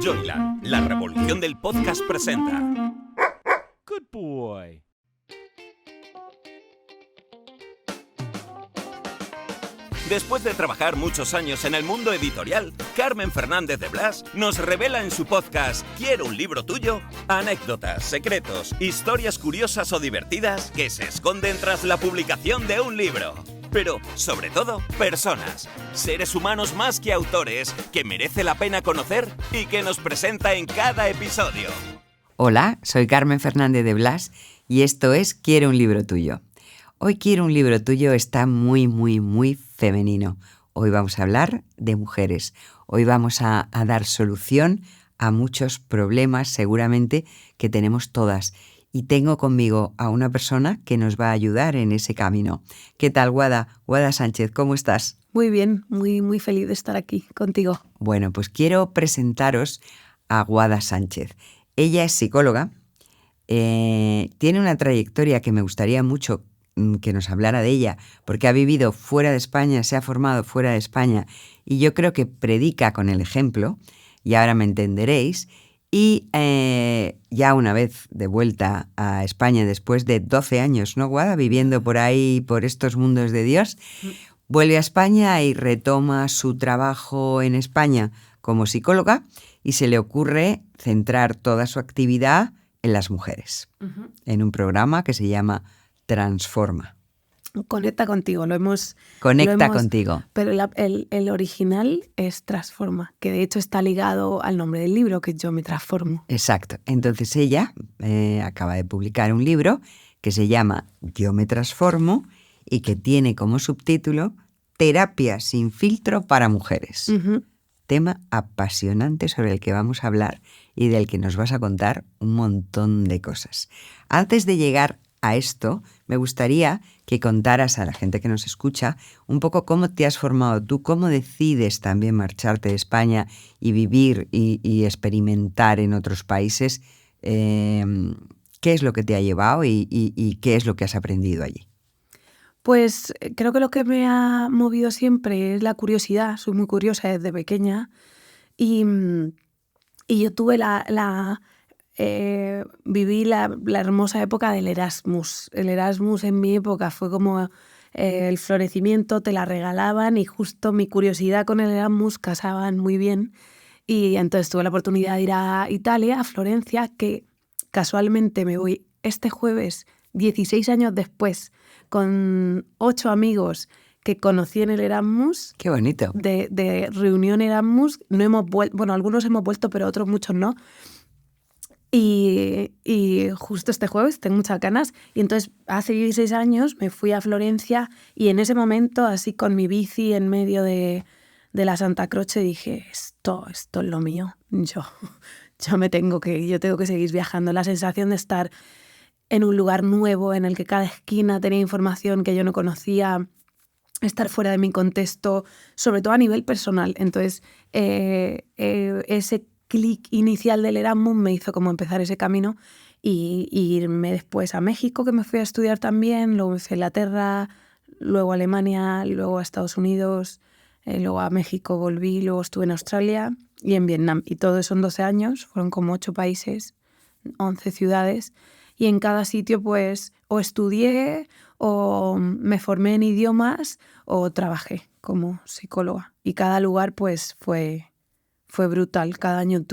Joyland, la revolución del podcast presenta. Good boy. Después de trabajar muchos años en el mundo editorial, Carmen Fernández de Blas nos revela en su podcast ¿Quiero un libro tuyo? Anécdotas, secretos, historias curiosas o divertidas que se esconden tras la publicación de un libro. Pero, sobre todo, personas, seres humanos más que autores, que merece la pena conocer y que nos presenta en cada episodio. Hola, soy Carmen Fernández de Blas y esto es Quiero un libro tuyo. Hoy Quiero un libro tuyo está muy femenino. Hoy vamos a hablar de mujeres. Hoy vamos a dar solución a muchos problemas seguramente que tenemos todas. Y tengo conmigo a una persona que nos va a ayudar en ese camino. ¿Qué tal, Guada? Guada Sánchez, ¿cómo estás? Muy bien, muy feliz de estar aquí contigo. Bueno, pues quiero presentaros a Guada Sánchez. Ella es psicóloga, tiene una trayectoria que me gustaría mucho que nos hablara de ella, porque ha vivido fuera de España, se ha formado fuera de España y yo creo que predica con el ejemplo, y ahora me entenderéis. Y ya una vez de vuelta a España, después de 12 años, ¿no, Guada? Viviendo por ahí, por estos mundos de Dios, vuelve a España y retoma su trabajo en España como psicóloga y se le ocurre centrar toda su actividad en las mujeres, en un programa que se llama Transforma. Conecta contigo, Contigo. Pero el original es Transforma, que de hecho está ligado al nombre del libro, que Yo me transformo. Exacto. Entonces ella acaba de publicar un libro que se llama Yo me transformo y que tiene como subtítulo Terapia sin filtro para mujeres. Tema apasionante sobre el que vamos a hablar y del que nos vas a contar un montón de cosas. Antes de llegar a esto, me gustaría que contaras a la gente que nos escucha un poco cómo te has formado tú, cómo decides también marcharte de España y vivir y experimentar en otros países. ¿Qué es lo que te ha llevado y qué es lo que has aprendido allí? Pues creo que lo que me ha movido siempre es la curiosidad. Soy muy curiosa desde pequeña y yo tuve viví la hermosa época del Erasmus. El Erasmus en mi época fue como el florecimiento, te la regalaban y justo mi curiosidad con el Erasmus casaban muy bien. Y entonces tuve la oportunidad de ir a Italia, a Florencia, que casualmente me voy este jueves, 16 años después, con 8 amigos que conocí en el Erasmus. ¡Qué bonito! De reunión Erasmus. No hemos bueno, algunos hemos vuelto, pero otros muchos no. Y justo este jueves tengo muchas ganas y entonces hace 16 años me fui a Florencia y en ese momento, así con mi bici en medio de la Santa Croce, dije, esto es lo mío, yo tengo que seguir viajando. La sensación de estar en un lugar nuevo en el que cada esquina tenía información que yo no conocía, estar fuera de mi contexto, sobre todo a nivel personal. Entonces, ese clic inicial del Erasmus me hizo como empezar ese camino y irme después a México, que me fui a estudiar también, luego me fui a Inglaterra, luego a Alemania, luego a Estados Unidos, luego a México volví, luego estuve en Australia y en Vietnam. Y todo eso en 12 años, fueron como 8 países, 11 ciudades. Y en cada sitio pues o estudié o me formé en idiomas o trabajé como psicóloga. Y cada lugar pues fue brutal. Cada año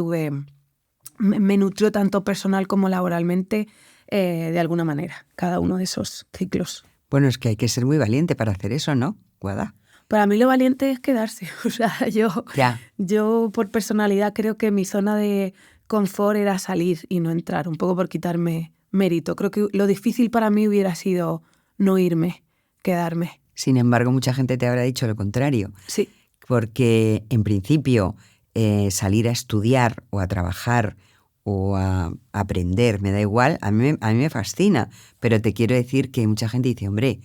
me nutrió tanto personal como laboralmente de alguna manera, cada uno de esos ciclos. Bueno, es que hay que ser muy valiente para hacer eso, ¿no, Guada? Para mí lo valiente es quedarse. O sea, yo por personalidad creo que mi zona de confort era salir y no entrar, un poco por quitarme mérito. Creo que lo difícil para mí hubiera sido no irme, quedarme. Sin embargo, mucha gente te habrá dicho lo contrario. Sí. Porque en principio salir a estudiar o a trabajar o a aprender, me da igual, a mí me fascina, pero te quiero decir que mucha gente dice, hombre,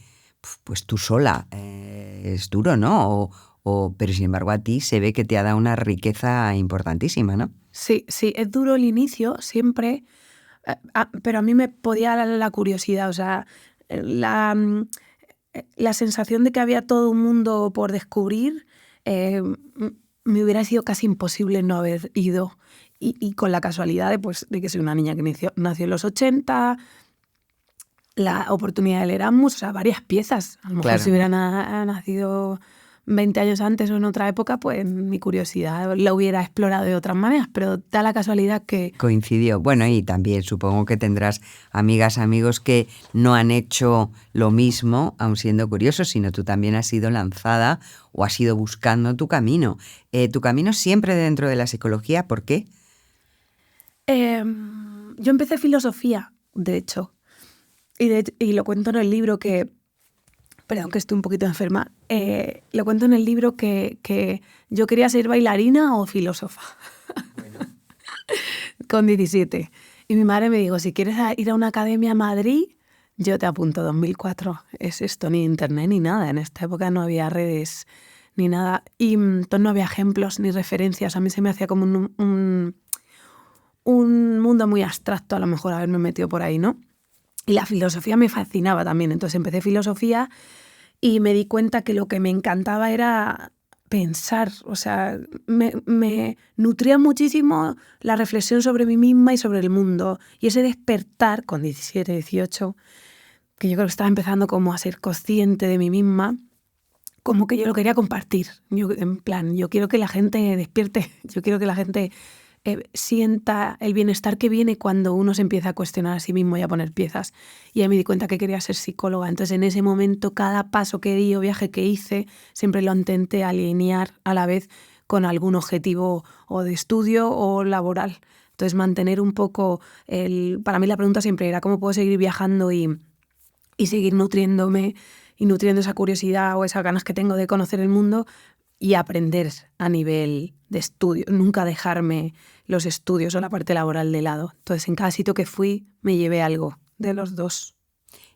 pues tú sola, es duro, ¿no? Pero sin embargo a ti se ve que te ha dado una riqueza importantísima, ¿no? Sí, es duro el inicio, siempre, pero a mí me podía dar la curiosidad, o sea, la sensación de que había todo un mundo por descubrir me hubiera sido casi imposible no haber ido. Y con la casualidad de que soy una niña que nació en los 80, la oportunidad del Erasmus, o sea, varias piezas. A lo mejor Claro. si hubiera nacido 20 años antes o en otra época, pues mi curiosidad la hubiera explorado de otras maneras, pero da la casualidad que... Coincidió. Bueno, y también supongo que tendrás amigas, amigos que no han hecho lo mismo, aun siendo curiosos, sino tú también has sido lanzada o has ido buscando tu camino. Tu camino siempre dentro de la psicología, ¿por qué? Yo empecé filosofía, de hecho, y lo cuento en el libro que... Perdón, que estoy un poquito enferma. Lo cuento en el libro que yo quería ser bailarina o filósofa. Bueno. Con 17. Y mi madre me dijo, si quieres ir a una academia a Madrid, yo te apunto. 2004. Es esto, ni internet ni nada. En esta época no había redes ni nada. Y entonces no había ejemplos ni referencias. A mí se me hacía como un mundo muy abstracto, a lo mejor haberme metido por ahí, ¿no? Y la filosofía me fascinaba también. Entonces empecé filosofía y me di cuenta que lo que me encantaba era pensar. O sea, me nutría muchísimo la reflexión sobre mí misma y sobre el mundo. Y ese despertar con 17, 18, que yo creo que estaba empezando como a ser consciente de mí misma, como que yo lo quería compartir. En plan, yo quiero que la gente despierte, yo quiero que la gente... sienta el bienestar que viene cuando uno se empieza a cuestionar a sí mismo y a poner piezas. Y ahí me di cuenta que quería ser psicóloga. Entonces, en ese momento, cada paso que di o viaje que hice, siempre lo intenté alinear a la vez con algún objetivo o de estudio o laboral. Entonces, mantener un poco... Para mí la pregunta siempre era ¿cómo puedo seguir viajando y seguir nutriéndome y nutriendo esa curiosidad o esas ganas que tengo de conocer el mundo y aprender a nivel de estudio? Nunca dejarme los estudios o la parte laboral de lado. Entonces, en cada sitio que fui, me llevé algo de los dos.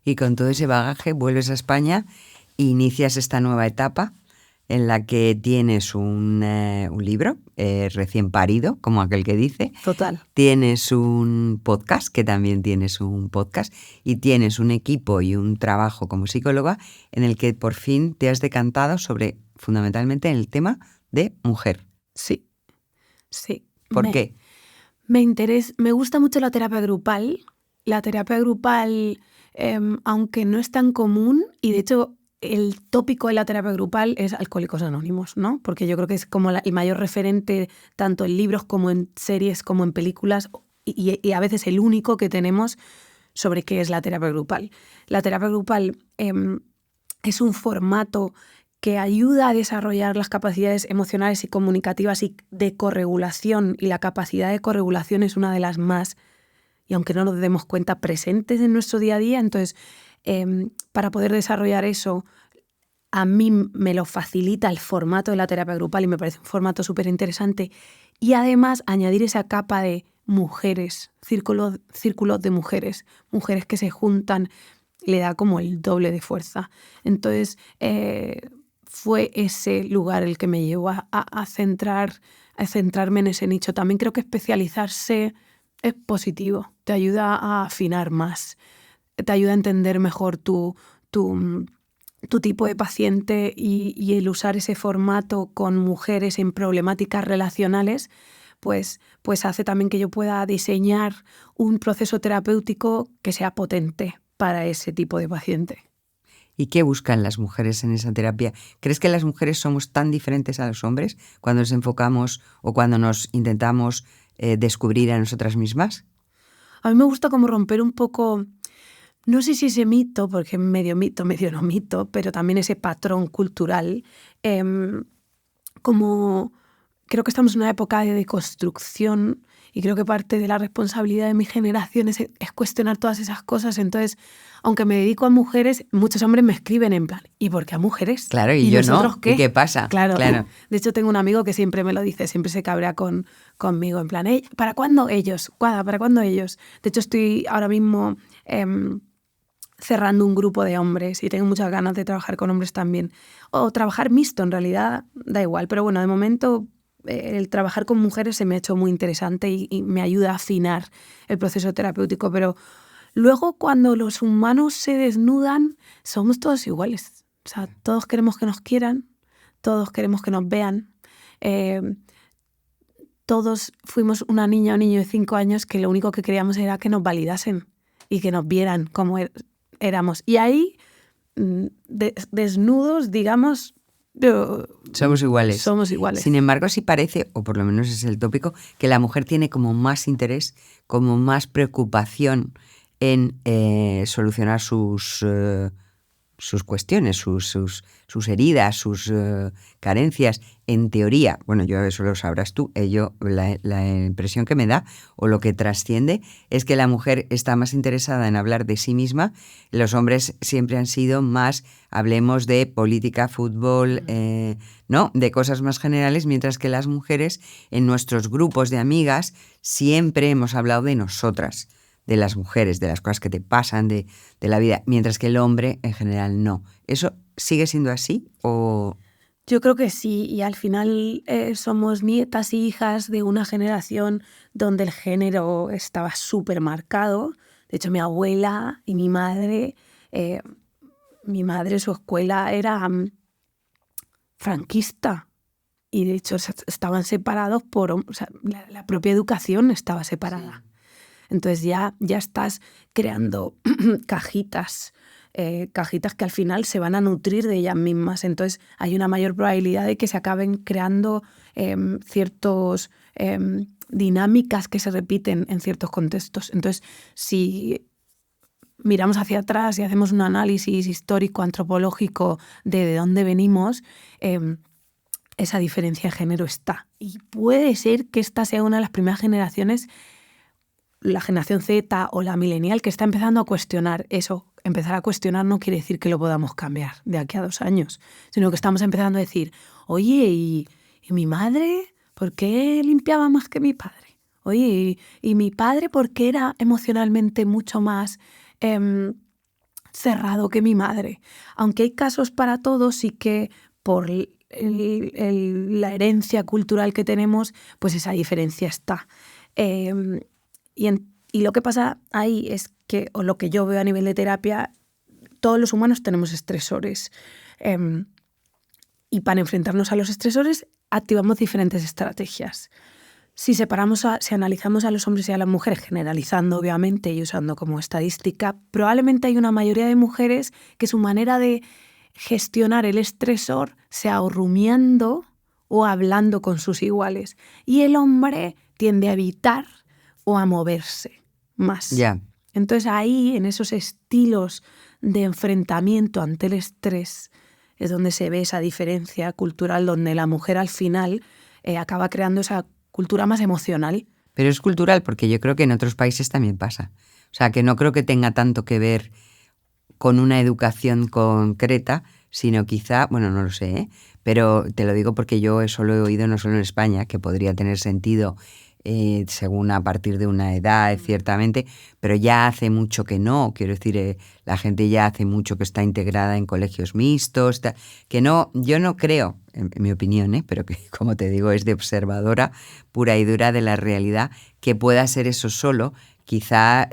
Y con todo ese bagaje vuelves a España e inicias esta nueva etapa en la que tienes un libro recién parido, como aquel que dice. Total. Tienes un podcast, que también tienes un podcast, y tienes un equipo y un trabajo como psicóloga en el que por fin te has decantado sobre, fundamentalmente, el tema de mujer. Sí, sí. ¿Por qué? Me gusta mucho la terapia grupal. La terapia grupal, aunque no es tan común, y de hecho el tópico de la terapia grupal es Alcohólicos Anónimos, ¿no? Porque yo creo que es como el mayor referente tanto en libros como en series como en películas y a veces el único que tenemos sobre qué es la terapia grupal. La terapia grupal es un formato que ayuda a desarrollar las capacidades emocionales y comunicativas y de corregulación, y la capacidad de corregulación es una de las más, y aunque no nos demos cuenta, presentes en nuestro día a día. Entonces, para poder desarrollar eso, a mí me lo facilita el formato de la terapia grupal y me parece un formato súper interesante. Y además añadir esa capa de mujeres, círculos de mujeres que se juntan, le da como el doble de fuerza. Entonces, fue ese lugar el que me llevó a centrarme en ese nicho. También creo que especializarse es positivo, te ayuda a afinar más, te ayuda a entender mejor tu tipo de paciente y el usar ese formato con mujeres en problemáticas relacionales, pues hace también que yo pueda diseñar un proceso terapéutico que sea potente para ese tipo de paciente. ¿Y qué buscan las mujeres en esa terapia? ¿Crees que las mujeres somos tan diferentes a los hombres cuando nos enfocamos o cuando nos intentamos descubrir a nosotras mismas? A mí me gusta como romper un poco, no sé si ese mito, porque medio mito, medio no mito, pero también ese patrón cultural, como creo que estamos en una época de deconstrucción y creo que parte de la responsabilidad de mi generación es cuestionar todas esas cosas. Entonces, aunque me dedico a mujeres, muchos hombres me escriben en plan, ¿y por qué a mujeres? Claro, y yo nosotros no. ¿qué? ¿Y qué pasa? Claro. Claro. De hecho, tengo un amigo que siempre me lo dice, siempre se cabrea conmigo, en plan, ¿para cuándo ellos? Guada, ¿para cuándo ellos? De hecho, estoy ahora mismo cerrando un grupo de hombres y tengo muchas ganas de trabajar con hombres también. O trabajar mixto, en realidad, da igual. Pero bueno, de momento el trabajar con mujeres se me ha hecho muy interesante y me ayuda a afinar el proceso terapéutico. Pero luego, cuando los humanos se desnudan, somos todos iguales. O sea, todos queremos que nos quieran, todos queremos que nos vean. todos fuimos una niña o un niño de 5 años que lo único que queríamos era que nos validasen y que nos vieran como éramos. Y ahí, desnudos, digamos... Somos iguales. Somos iguales. Sin embargo, sí parece, o por lo menos es el tópico, que la mujer tiene como más interés, como más preocupación en solucionar sus cuestiones, sus heridas, sus carencias. En teoría, bueno, yo eso lo sabrás tú, la impresión que me da o lo que trasciende es que la mujer está más interesada en hablar de sí misma. Los hombres siempre han sido más, hablemos de política, fútbol, ¿no? De cosas más generales, mientras que las mujeres en nuestros grupos de amigas siempre hemos hablado de nosotras, de las mujeres, de las cosas que te pasan, de la vida, mientras que el hombre en general no. ¿Eso sigue siendo así o...? Yo creo que sí, y al final somos nietas y hijas de una generación donde el género estaba súper marcado. De hecho, mi abuela y mi madre, su escuela era franquista, y de hecho estaban separados la propia educación estaba separada. Sí. Entonces ya estás creando cajitas que al final se van a nutrir de ellas mismas. Entonces hay una mayor probabilidad de que se acaben creando ciertas dinámicas que se repiten en ciertos contextos. Entonces, si miramos hacia atrás y hacemos un análisis histórico, antropológico de dónde venimos, esa diferencia de género está. Y puede ser que esta sea una de las primeras generaciones, la generación Z o la millennial, que está empezando a cuestionar eso. Empezar a cuestionar no quiere decir que lo podamos cambiar de aquí a 2 años, sino que estamos empezando a decir, oye, ¿y mi madre por qué limpiaba más que mi padre? Oye, ¿y mi padre por qué era emocionalmente mucho más cerrado que mi madre? Aunque hay casos para todos, sí que por la herencia cultural que tenemos, pues esa diferencia está. Y lo que pasa ahí es que, o lo que yo veo a nivel de terapia, todos los humanos tenemos estresores. Y para enfrentarnos a los estresores activamos diferentes estrategias. Si analizamos a los hombres y a las mujeres, generalizando obviamente y usando como estadística, probablemente hay una mayoría de mujeres que su manera de gestionar el estresor sea o rumiando o hablando con sus iguales. Y el hombre tiende a evitar o a moverse más. Yeah. Entonces ahí, en esos estilos de enfrentamiento ante el estrés, es donde se ve esa diferencia cultural, donde la mujer al final acaba creando esa cultura más emocional. Pero es cultural porque yo creo que en otros países también pasa. O sea, que no creo que tenga tanto que ver con una educación concreta, sino quizá, bueno, no lo sé, ¿eh? Pero te lo digo porque yo eso lo he oído no solo en España, que podría tener sentido según a partir de una edad, ciertamente, pero ya hace mucho que no, quiero decir, la gente ya hace mucho que está integrada en colegios mixtos, que no, yo no creo, en mi opinión, pero que como te digo es de observadora pura y dura de la realidad, que pueda ser eso solo. Quizá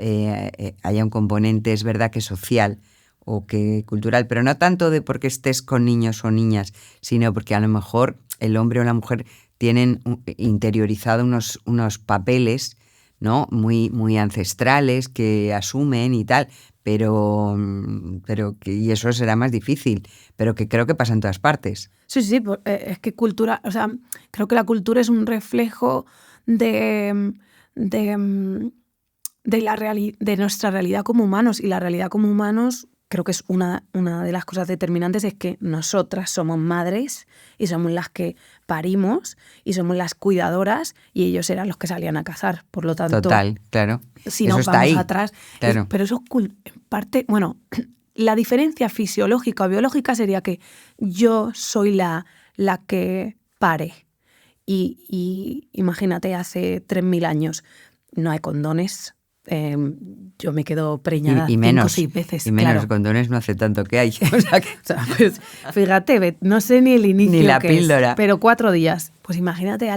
haya un componente, es verdad que social o que cultural, pero no tanto de porque estés con niños o niñas, sino porque a lo mejor el hombre o la mujer tienen interiorizado unos papeles, ¿no? muy ancestrales que asumen y tal, pero y eso será más difícil, pero que creo que pasa en todas partes. Sí, es que cultura, o sea, creo que la cultura es un reflejo de nuestra realidad como humanos, y la realidad como humanos creo que es una de las cosas determinantes, es que nosotras somos madres y somos las que parimos y somos las cuidadoras, y ellos eran los que salían a cazar. Por lo tanto, total, claro. Si nos eso vamos está ahí, atrás, claro. Pero eso en parte, bueno, la diferencia fisiológica o biológica sería que yo soy la que pare. Y imagínate, hace 3.000 años no hay condones. Yo me quedo preñada y menos, 5 o 6 veces. Y menos, claro. Condones no hace tanto que hay. O sea, que... O sea, pues, fíjate, no sé ni el inicio ni la que píldora. es, pero 4 días. Pues imagínate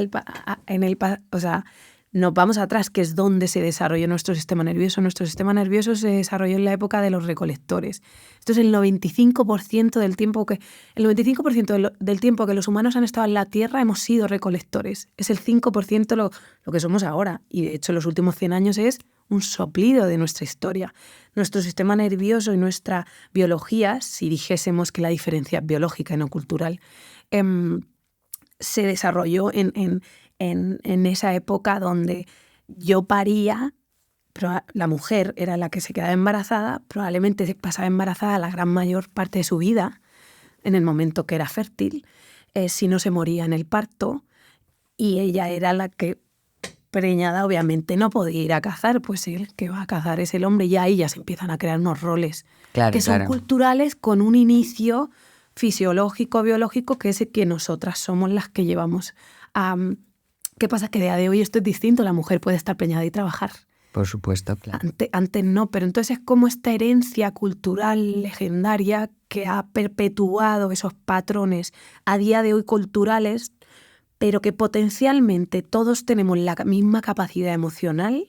o sea, nos vamos atrás, que es donde se desarrolló nuestro sistema nervioso. Nuestro sistema nervioso se desarrolló en la época de los recolectores. Esto es el 95% del tiempo del tiempo que los humanos han estado en la Tierra hemos sido recolectores. Es el 5% lo que somos ahora. Y de hecho los últimos 100 años es un soplido de nuestra historia. Nuestro sistema nervioso y nuestra biología, si dijésemos que la diferencia es biológica y no cultural, se desarrolló en esa época donde yo paría, pero la mujer era la que se quedaba embarazada, probablemente se pasaba embarazada la gran mayor parte de su vida, en el momento que era fértil, si no se moría en el parto, y ella era la que, preñada, obviamente no podía ir a cazar, pues el que va a cazar es el hombre, y ahí ya se empiezan a crear unos roles que son culturales con un inicio fisiológico, biológico, que es el que nosotras somos las que llevamos a... ¿Qué pasa? Que a día de hoy esto es distinto. La mujer puede estar preñada y trabajar. Por supuesto, claro. Antes no, pero entonces es como esta herencia cultural legendaria que ha perpetuado esos patrones a día de hoy culturales, pero que potencialmente todos tenemos la misma capacidad emocional,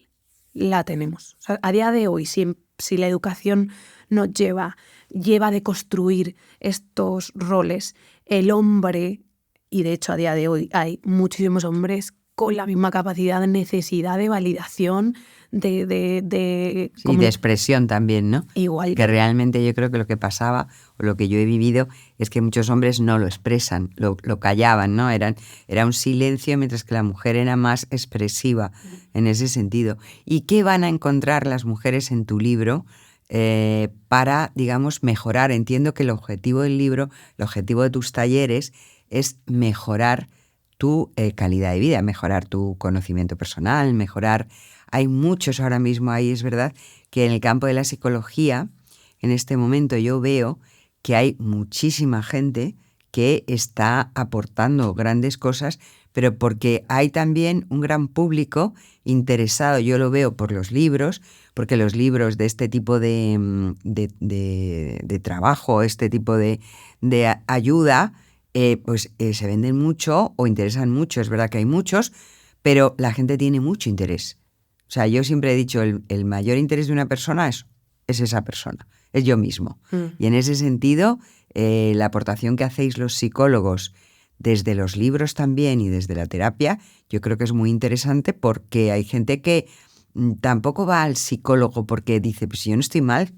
la tenemos. O sea, a día de hoy, si la educación nos lleva de construir estos roles, el hombre, y de hecho a día de hoy hay muchísimos hombres con la misma capacidad de necesidad de validación, de expresión también, ¿no? Igual. Que realmente yo creo que lo que pasaba, o lo que yo he vivido, es que muchos hombres no lo expresan, lo callaban, ¿no? Era un silencio, mientras que la mujer era más expresiva en ese sentido. ¿Y qué van a encontrar las mujeres en tu libro para, digamos, mejorar? Entiendo que el objetivo del libro, el objetivo de tus talleres es mejorar tu calidad de vida, mejorar tu conocimiento personal, mejorar... Hay muchos ahora mismo ahí, es verdad, que en el campo de la psicología, en este momento yo veo que hay muchísima gente que está aportando grandes cosas, pero porque hay también un gran público interesado, yo lo veo por los libros, porque los libros de este tipo de trabajo, este tipo de ayuda, se venden mucho o interesan mucho. Es verdad que hay muchos, pero la gente tiene mucho interés. O sea, yo siempre he dicho, el mayor interés de una persona es esa persona, es yo mismo. Y en ese sentido, la aportación que hacéis los psicólogos desde los libros también y desde la terapia, yo creo que es muy interesante, porque hay gente que tampoco va al psicólogo porque dice, pues yo no estoy mal,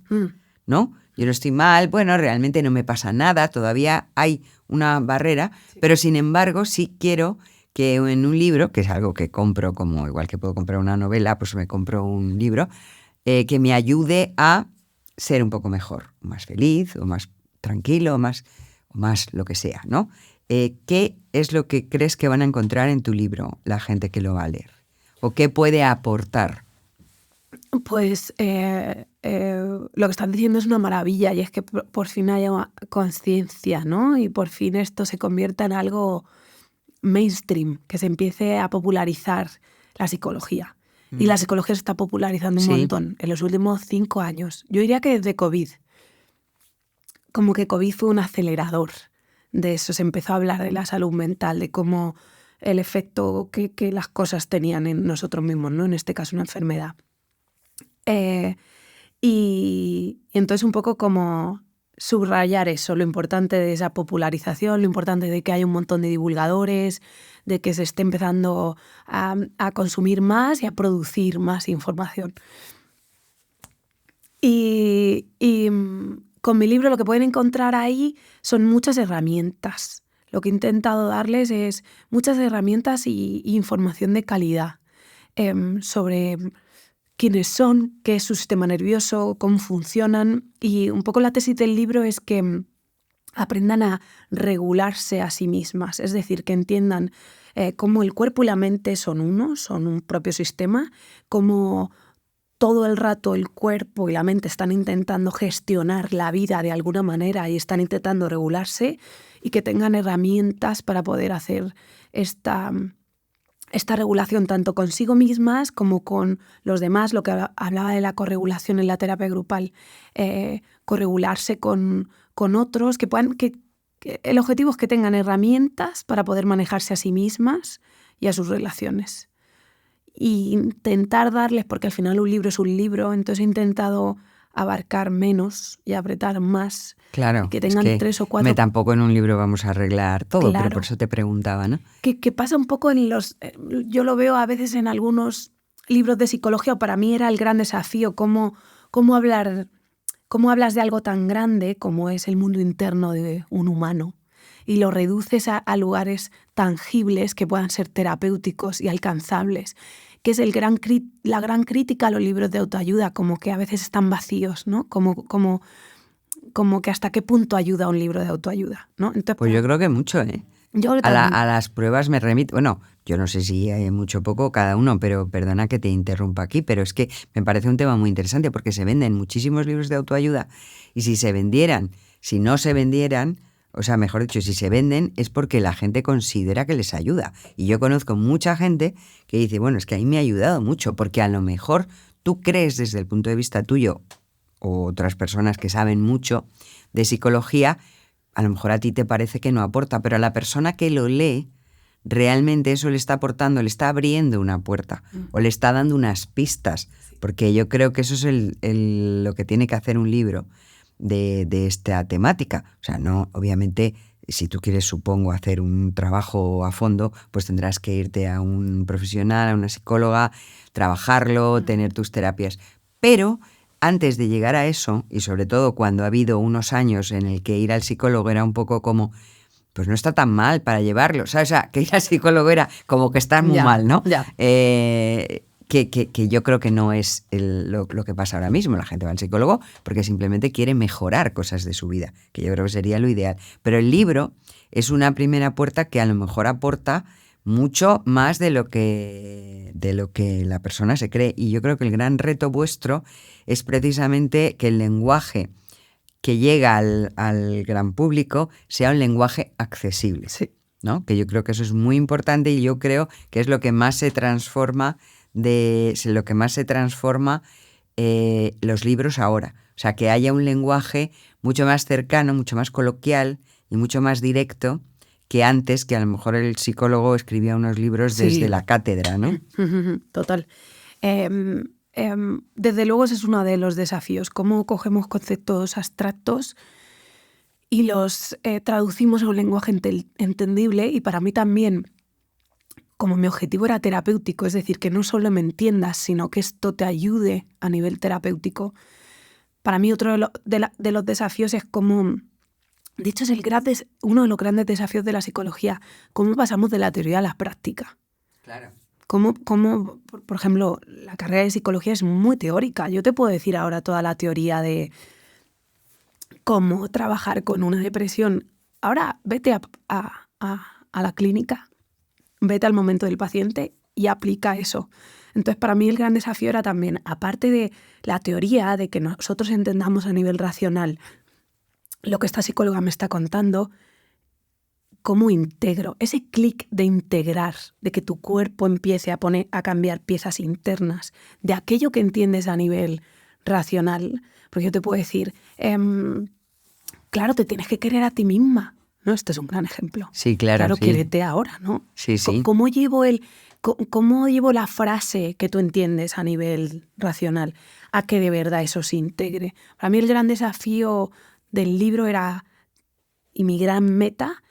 ¿no? Yo no estoy mal, bueno, realmente no me pasa nada, todavía hay una barrera, pero sin embargo sí quiero que en un libro, que es algo que compro, como igual que puedo comprar una novela, pues me compro un libro, que me ayude a ser un poco mejor, más feliz, o más tranquilo, o más lo que sea, ¿no? ¿Qué es lo que crees que van a encontrar en tu libro la gente que lo va a leer? ¿O qué puede aportar? Pues lo que estás diciendo es una maravilla, y es que por fin haya conciencia, ¿no? Y por fin esto se convierta en algo mainstream, que se empiece a popularizar la psicología. Y la psicología se está popularizando un montón en los últimos 5 años. Yo diría que desde COVID. Como que COVID fue un acelerador de eso. Se empezó a hablar de la salud mental, de cómo el efecto que las cosas tenían en nosotros mismos, ¿no? En este caso, una enfermedad. Y entonces un poco como subrayar eso, lo importante de esa popularización, lo importante de que hay un montón de divulgadores, de que se esté empezando a consumir más y a producir más información. Y con mi libro lo que pueden encontrar ahí son muchas herramientas. Lo que he intentado darles es muchas herramientas y información de calidad sobre quiénes son, qué es su sistema nervioso, cómo funcionan. Y un poco la tesis del libro es que aprendan a regularse a sí mismas, es decir, que entiendan cómo el cuerpo y la mente son uno, son un propio sistema, cómo todo el rato el cuerpo y la mente están intentando gestionar la vida de alguna manera y están intentando regularse, y que tengan herramientas para poder hacer esta regulación tanto consigo mismas como con los demás, lo que hablaba de la corregulación en la terapia grupal, corregularse con otros, que el objetivo es que tengan herramientas para poder manejarse a sí mismas y a sus relaciones. intentar darles, porque al final un libro es un libro, entonces he intentado abarcar menos y apretar más. Claro, Que tengan es que 3 o 4. tampoco en un libro vamos a arreglar todo, Claro. pero por eso te preguntaba, ¿no? Que pasa un poco en los... Yo lo veo a veces en algunos libros de psicología, o para mí era el gran desafío, cómo hablas de algo tan grande como es el mundo interno de un humano y lo reduces a lugares tangibles que puedan ser terapéuticos y alcanzables, que es la gran crítica a los libros de autoayuda, como que a veces están vacíos, ¿no? Como que hasta qué punto ayuda un libro de autoayuda, ¿no? Entonces, Pues yo creo que mucho, ¿eh? yo A las pruebas me remito. Bueno, yo no sé si hay mucho o poco cada uno, pero perdona que te interrumpa aquí, pero es que me parece un tema muy interesante porque se venden muchísimos libros de autoayuda y si no se vendieran, o sea, mejor dicho, si se venden es porque la gente considera que les ayuda. Y yo conozco mucha gente que dice, bueno, es que a mí me ha ayudado mucho, porque a lo mejor tú crees desde el punto de vista tuyo o otras personas que saben mucho de psicología, a lo mejor a ti te parece que no aporta, pero a la persona que lo lee, realmente eso le está aportando, le está abriendo una puerta o le está dando unas pistas, porque yo creo que eso es lo que tiene que hacer un libro de esta temática. O sea, no, obviamente, si tú quieres, supongo, hacer un trabajo a fondo, pues tendrás que irte a un profesional, a una psicóloga, trabajarlo, tener tus terapias. Pero antes de llegar a eso, y sobre todo cuando ha habido unos años en el que ir al psicólogo era un poco como, pues no está tan mal para llevarlo, ¿sabes? O sea, que ir al psicólogo era como que estás muy mal, ¿no? Ya. Que yo creo que no es lo que pasa ahora mismo. La gente va al psicólogo porque simplemente quiere mejorar cosas de su vida, que yo creo que sería lo ideal. Pero el libro es una primera puerta que a lo mejor aporta mucho más de lo que la persona se cree. Y yo creo que el gran reto vuestro es precisamente que el lenguaje que llega al gran público sea un lenguaje accesible, Sí. ¿no? Que yo creo que eso es muy importante y yo creo que es lo que más se transforma los libros ahora. O sea, que haya un lenguaje mucho más cercano, mucho más coloquial y mucho más directo que antes, que a lo mejor el psicólogo escribía unos libros Sí. desde la cátedra, ¿no? Total. Desde luego ese es uno de los desafíos, cómo cogemos conceptos abstractos y los traducimos a un lenguaje entendible, y para mí también, como mi objetivo era terapéutico, es decir, que no solo me entiendas, sino que esto te ayude a nivel terapéutico. Para mí otro de los desafíos es cómo, de hecho es uno de los grandes desafíos de la psicología, cómo pasamos de la teoría a la práctica. Claro. Cómo, por ejemplo, la carrera de psicología es muy teórica. Yo te puedo decir ahora toda la teoría de cómo trabajar con una depresión. Ahora vete a la clínica, vete al momento del paciente y aplica eso. Entonces, para mí el gran desafío era también, aparte de la teoría, de que nosotros entendamos a nivel racional lo que esta psicóloga me está contando, cómo integro, ese clic de integrar, de que tu cuerpo empiece a cambiar piezas internas, de aquello que entiendes a nivel racional. Porque yo te puedo decir, claro, te tienes que querer a ti misma, ¿no? Este es un gran ejemplo. Sí, claro. Claro, Sí. quiérete ahora, ¿no? Sí, sí. ¿Cómo llevo la frase que tú entiendes a nivel racional a que de verdad eso se integre? Para mí el gran desafío del libro era, y mi gran meta,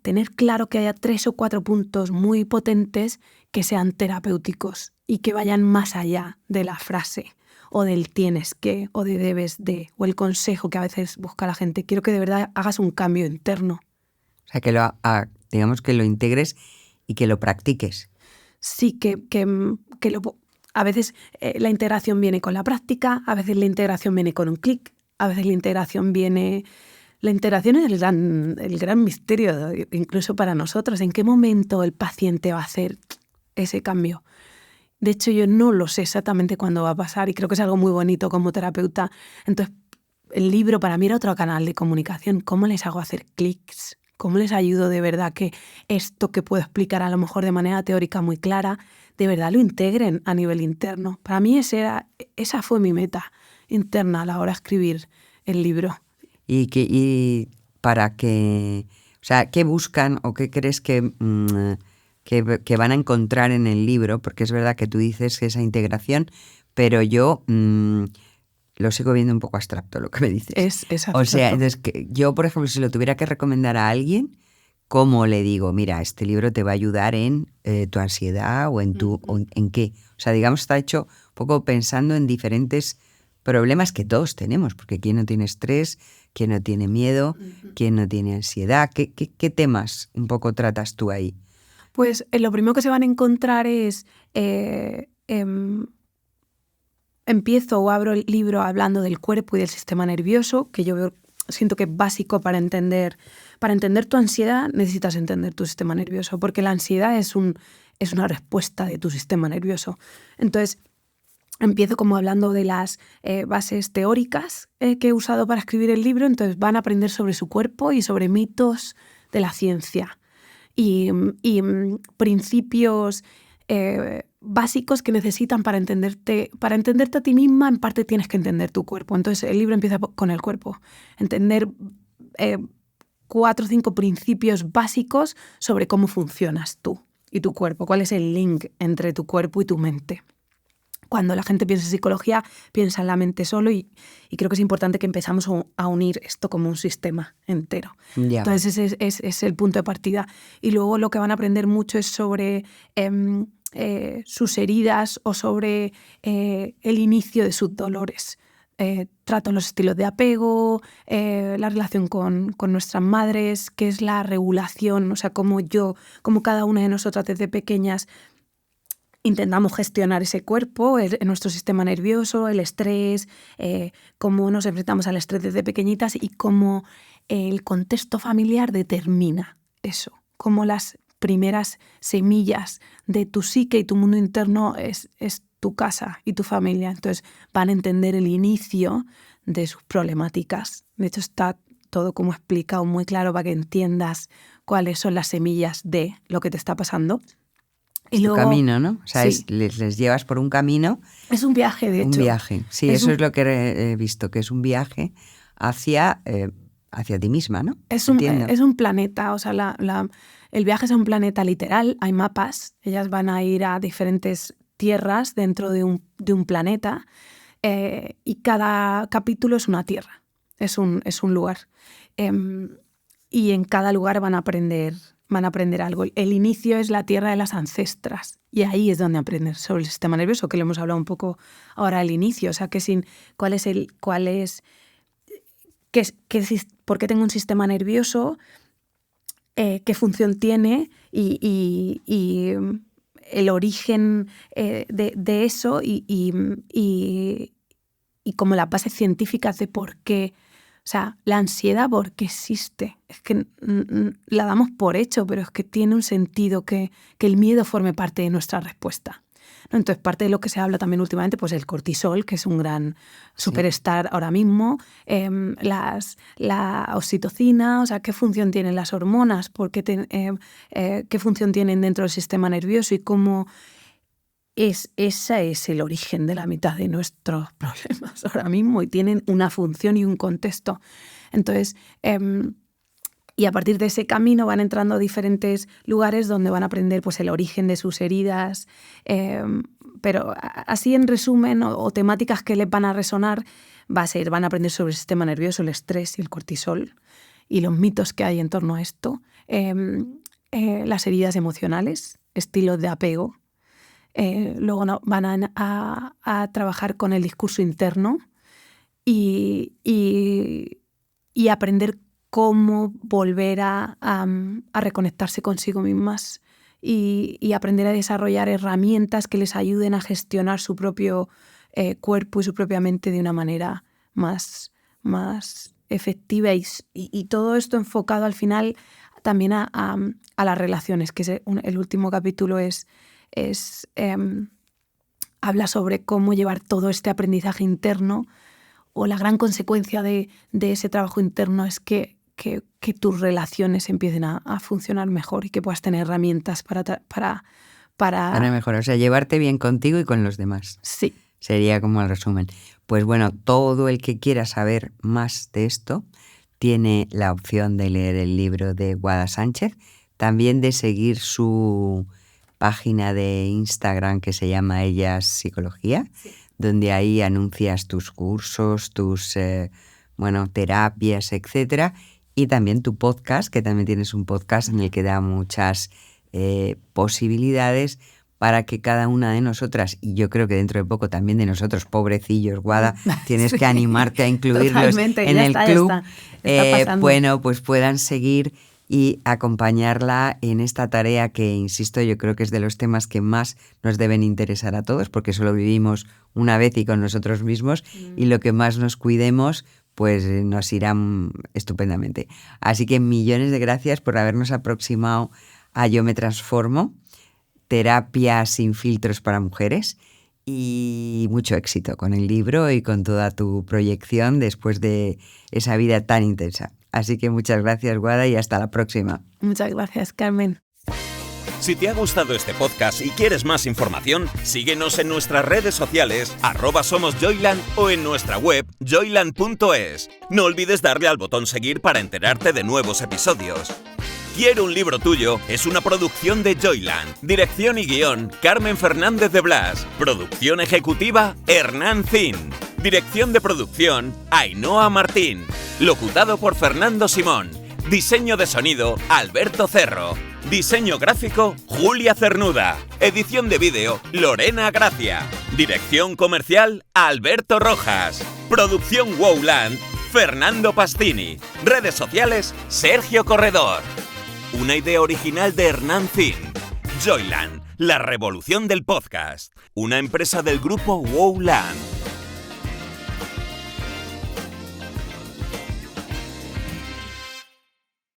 tener claro que haya 3 o 4 puntos muy potentes que sean terapéuticos y que vayan más allá de la frase o del tienes que o de debes de o el consejo que a veces busca la gente. Quiero que de verdad hagas un cambio interno. O sea, que digamos que lo integres y que lo practiques. Sí, a veces la integración viene con la práctica, a veces la integración viene con un clic, a veces la integración es el gran misterio, incluso para nosotros. ¿En qué momento el paciente va a hacer ese cambio? De hecho, yo no lo sé exactamente cuándo va a pasar y creo que es algo muy bonito como terapeuta. Entonces, el libro para mí era otro canal de comunicación. ¿Cómo les hago hacer clics? ¿Cómo les ayudo de verdad que esto que puedo explicar a lo mejor de manera teórica muy clara, de verdad lo integren a nivel interno? Para mí esa fue mi meta interna a la hora de escribir el libro. Y para que, o sea, ¿qué buscan o qué crees que que van a encontrar en el libro, porque es verdad que tú dices que esa integración, pero yo lo sigo viendo un poco abstracto lo que me dices. Es O sea, abstracto. entonces, yo, por ejemplo, si lo tuviera que recomendar a alguien, ¿cómo le digo? Mira, este libro te va a ayudar en tu ansiedad o en qué. O sea, digamos, está hecho un poco pensando en diferentes problemas que todos tenemos, porque ¿quién no tiene estrés? ¿Quién no tiene miedo? ¿Quién no tiene ansiedad? ¿Qué temas un poco tratas tú ahí? Pues lo primero que se van a encontrar es... empiezo o abro el libro hablando del cuerpo y del sistema nervioso, que siento que es básico para entender tu ansiedad. Necesitas entender tu sistema nervioso, porque la ansiedad es una respuesta de tu sistema nervioso. Entonces, empiezo como hablando de las bases teóricas que he usado para escribir el libro. Entonces van a aprender sobre su cuerpo y sobre mitos de la ciencia y principios básicos que necesitan para entenderte a ti misma. En parte tienes que entender tu cuerpo. Entonces el libro empieza con el cuerpo. Entender 4 o 5 principios básicos sobre cómo funcionas tú y tu cuerpo. ¿Cuál es el link entre tu cuerpo y tu mente? Cuando la gente piensa en psicología, piensa en la mente solo y creo que es importante que empezamos a unir esto como un sistema entero. Ya. Entonces ese es el punto de partida. Y luego lo que van a aprender mucho es sobre sus heridas o sobre el inicio de sus dolores. Tratan los estilos de apego, la relación con nuestras madres, qué es la regulación, o sea, cómo cada una de nosotras desde pequeñas intentamos gestionar ese cuerpo, nuestro sistema nervioso, el estrés, cómo nos enfrentamos al estrés desde pequeñitas y cómo el contexto familiar determina eso, cómo las primeras semillas de tu psique y tu mundo interno es tu casa y tu familia. Entonces van a entender el inicio de sus problemáticas. De hecho, está todo como explicado muy claro para que entiendas cuáles son las semillas de lo que te está pasando. Y luego, camino, ¿no? O sea, sí. les llevas por un camino. Es un viaje, de hecho. Un viaje, sí, eso es lo que he visto, que es un viaje hacia ti misma, ¿no? Es un planeta, o sea, el viaje es a un planeta literal, hay mapas, ellas van a ir a diferentes tierras dentro de un planeta y cada capítulo es una tierra, es un lugar. Y en cada lugar van a aprender algo. El inicio es la tierra de las ancestras y ahí es donde aprenden sobre el sistema nervioso, que lo hemos hablado un poco ahora al inicio. O sea, por qué tengo un sistema nervioso, qué función tiene y el origen de eso y como las bases científicas de por qué. O sea, la ansiedad, ¿por qué existe? Es que la damos por hecho, pero es que tiene un sentido que el miedo forme parte de nuestra respuesta, ¿no? Entonces, parte de lo que se habla también últimamente, pues el cortisol, que es un gran superstar ahora mismo, la oxitocina, o sea, qué función tienen las hormonas, qué función tienen dentro del sistema nervioso y cómo... Ese es el origen de la mitad de nuestros problemas ahora mismo y tienen una función y un contexto. Entonces, y a partir de ese camino van entrando a diferentes lugares donde van a aprender pues, el origen de sus heridas, pero así en resumen o temáticas que les van a resonar van a aprender sobre el sistema nervioso, el estrés y el cortisol y los mitos que hay en torno a esto, las heridas emocionales, estilos de apego. Luego van a trabajar con el discurso interno y aprender cómo volver a reconectarse consigo mismas y aprender a desarrollar herramientas que les ayuden a gestionar su propio cuerpo y su propia mente de una manera más efectiva y todo esto enfocado al final también a las relaciones, que el último capítulo habla sobre cómo llevar todo este aprendizaje interno, o la gran consecuencia de ese trabajo interno es que tus relaciones empiecen a funcionar mejor y que puedas tener herramientas para mejorar, o sea, llevarte bien contigo y con los demás. Sí. Sería como el resumen. Pues bueno, todo el que quiera saber más de esto tiene la opción de leer el libro de Guada Sánchez, también de seguir su página de Instagram que se llama Ellas Psicología, donde ahí anuncias tus cursos, tus terapias, etcétera, y también tu podcast, que también tienes un podcast en el que da muchas posibilidades para que cada una de nosotras, y yo creo que dentro de poco también de nosotros, pobrecillos, Guada, tienes que animarte a incluirlos en el club, pues puedan seguir y acompañarla en esta tarea que, insisto, yo creo que es de los temas que más nos deben interesar a todos, porque solo vivimos una vez y con nosotros mismos, y lo que más nos cuidemos, pues nos irá estupendamente. Así que millones de gracias por habernos aproximado a Yo Me Transformo, terapia sin filtros para mujeres, y mucho éxito con el libro y con toda tu proyección después de esa vida tan intensa. Así que muchas gracias, Guada, y hasta la próxima. Muchas gracias, Carmen. Si te ha gustado este podcast y quieres más información, síguenos en nuestras redes sociales, @somosjoyland o en nuestra web joyland.es. No olvides darle al botón seguir para enterarte de nuevos episodios. Quiero un libro tuyo es una producción de Joyland. Dirección y guión, Carmen Fernández de Blas. Producción ejecutiva, Hernán Zin. Dirección de producción, Ainhoa Martín. Locutado por Fernando Simón. Diseño de sonido, Alberto Cerro. Diseño gráfico, Julia Cernuda. Edición de vídeo, Lorena Gracia. Dirección comercial, Alberto Rojas. Producción Wowland, Fernando Pastini. Redes sociales, Sergio Corredor. Una idea original de Hernán Zin. Joyland, la revolución del podcast. Una empresa del grupo Wowland.